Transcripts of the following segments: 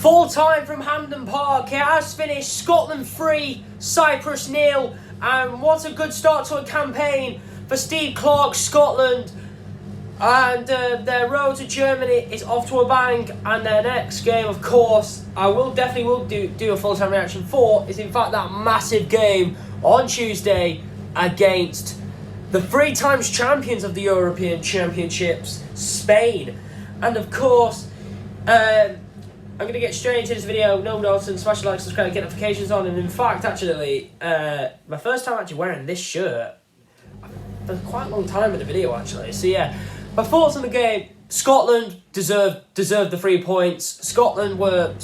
Full time from Hampden Park. It has finished Scotland 3, Cyprus 0. And what a good start to a campaign for Steve Clarke's Scotland. And their road to Germany is off to a bang. And their next game, of course, I will definitely do a full-time reaction for, is in fact that massive game on Tuesday against the 3 times champions of the European Championships, Spain. And of course, I'm going to get straight into this video. No nonsense, smash the like, subscribe, get notifications on. And in fact, actually, my first time actually wearing this shirt for quite a long time in the video, actually. So yeah, my thoughts on the game. Scotland deserved the 3 points. Scotland were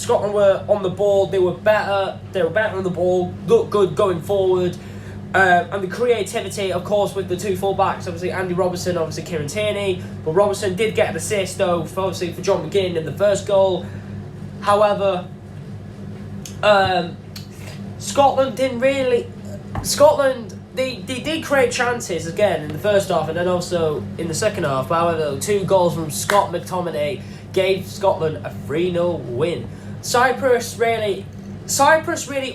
on the ball. They were better on the ball. Looked good going forward. And the creativity, of course, with the 2 fullbacks, obviously Andy Robertson, obviously Kieran Tierney. But Robertson did get an assist though, for John McGinn in the first goal. However, Scotland didn't really. They did create chances again in the first half and then also in the second half. However, 2 goals from Scott McTominay gave Scotland a 3-0 win. Cyprus really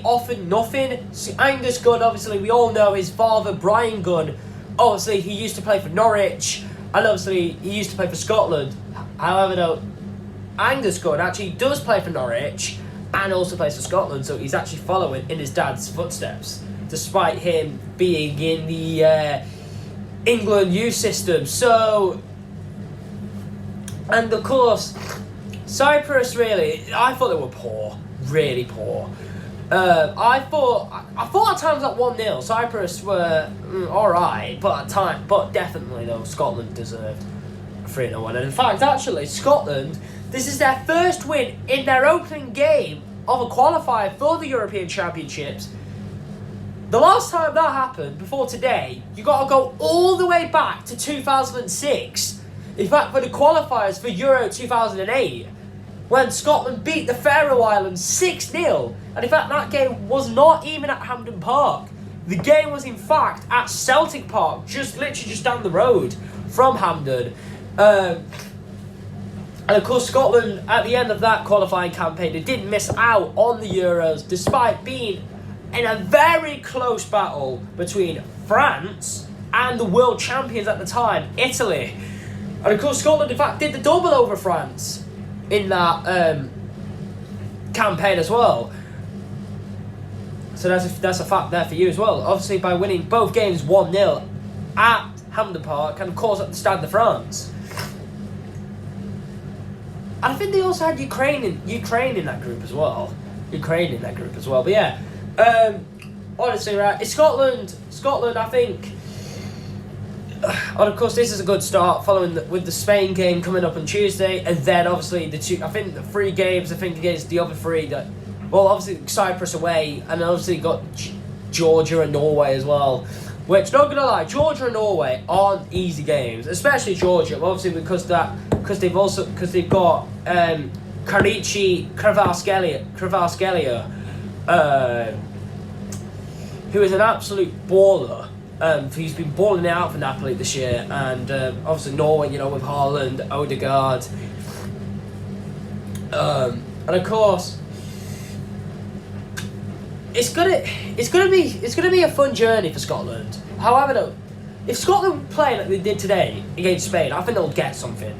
offered nothing. Angus Gunn, obviously, we all know his father, Brian Gunn. Obviously, he used to play for Norwich, and obviously, he used to play for Scotland. However, though, Angus Gunn actually does play for Norwich and also plays for Scotland, so he's actually following in his dad's footsteps, despite him being in the England youth system. So, and of course, Cyprus really, I thought they were poor. Really poor. I thought at times at 1-0 Cyprus were alright, but definitely though Scotland deserved a 3-0 win. And in fact, actually, Scotland, this is their first win in their opening game of a qualifier for the European Championships. The last time that happened, before today, you got to go all the way back to 2006. In fact, for the qualifiers for Euro 2008. When Scotland beat the Faroe Islands 6-0. And in fact, that game was not even at Hampden Park. The game was in fact at Celtic Park, literally just down the road from Hampden. And of course, Scotland, at the end of that qualifying campaign, they didn't miss out on the Euros, despite being in a very close battle between France and the world champions at the time, Italy. And of course, Scotland, in fact, did the double over France in that campaign as well. So that's a fact there for you as well. Obviously, by winning both games 1-0 at Hampden Park and of course at the Stade de France. And I think they also had Ukraine in that group as well. But yeah, honestly, right, it's Scotland, I think. And of course, this is a good start following with the Spain game coming up on Tuesday, and then obviously the 3 games against the other 3 that, well, obviously Cyprus away, and obviously got Georgia and Norway as well. Which, not gonna lie, Georgia and Norway aren't easy games, especially Georgia. Obviously because they've got Kvaratskhelia, who is an absolute baller. He's been balling it out for Napoli this year, and obviously Norway, with Haaland, Odegaard, and of course, it's gonna be a fun journey for Scotland. However, though, if Scotland play like they did today against Spain, I think they'll get something.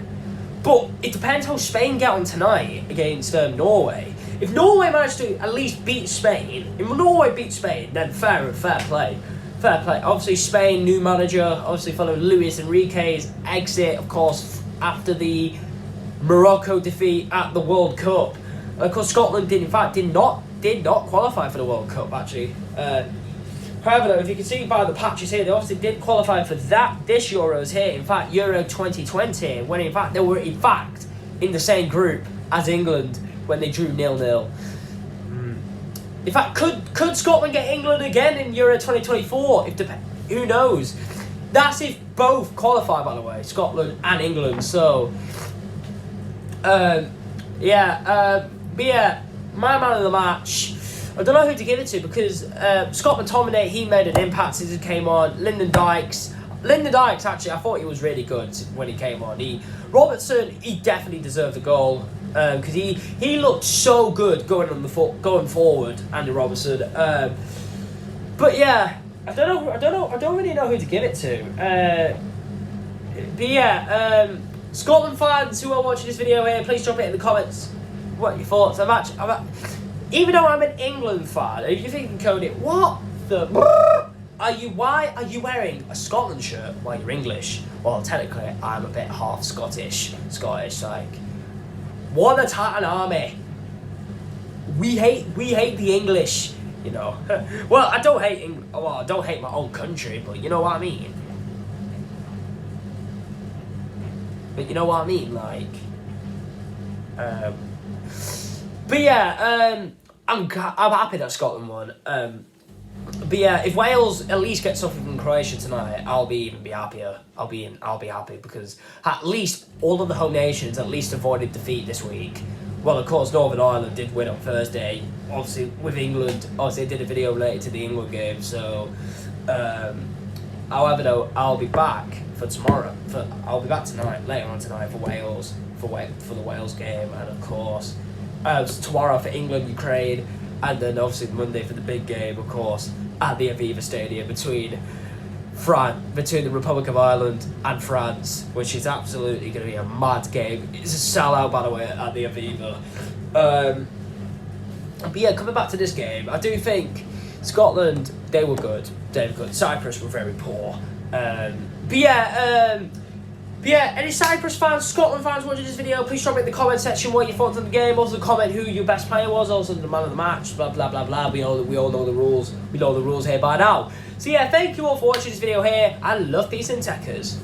But it depends how Spain get on tonight against Norway. If Norway manage to at least beat Spain, then fair play. Obviously, Spain, new manager, obviously following Luis Enrique's exit, of course, after the Morocco defeat at the World Cup. Of course, Scotland did not qualify for the World Cup, actually. However, though, if you can see by the patches here, they obviously did qualify for this Euros here. In fact, Euro 2020, when in fact they were in the same group as England when they drew 0-0. In fact, could Scotland get England again in Euro 2024? Who knows? That's if both qualify, by the way, Scotland and England. So, but yeah, my man of the match. I don't know who to give it to because Scott McTominay, he made an impact since he came on. Lyndon Dykes, actually, I thought he was really good when he came on. Robertson, he definitely deserved a goal. because he looked so good going forward, Andy Robertson. But yeah, I don't really know who to give it to. But yeah, Scotland fans who are watching this video here, please drop it in the comments. What are your thoughts? Even though I'm an England fan, if you're thinking, Cody, what the why are you wearing a Scotland shirt while you're English? Well, technically, I'm a bit half Scottish, like, what a Titan army. We hate the English, you know. Well, I don't hate my own country, but you know what I mean. Like, but yeah, I'm happy that Scotland won. But yeah, if Wales at least get something from Croatia tonight, I'll be happier. I'll be happy because at least all of the home nations at least avoided defeat this week. Well, of course, Northern Ireland did win on Thursday. Obviously, with England, I did a video related to the England game. So, however, though, I'll be back for tomorrow. I'll be back tonight, later on tonight for Wales, for the Wales game, and of course, tomorrow for England, Ukraine. And then obviously Monday for the big game, of course, at the Aviva Stadium between the Republic of Ireland and France, which is absolutely going to be a mad game. It's a sellout, by the way, at the Aviva. But yeah, coming back to this game, I do think Scotland, they were good. Cyprus were very poor. But yeah, any Cyprus fans, Scotland fans watching this video, please drop it in the comment section what you thought of the game. Also comment who your best player was, also the man of the match, blah blah blah blah. We all know the rules. We know the rules here by now. So yeah, thank you all for watching this video here, and love, peace and techers.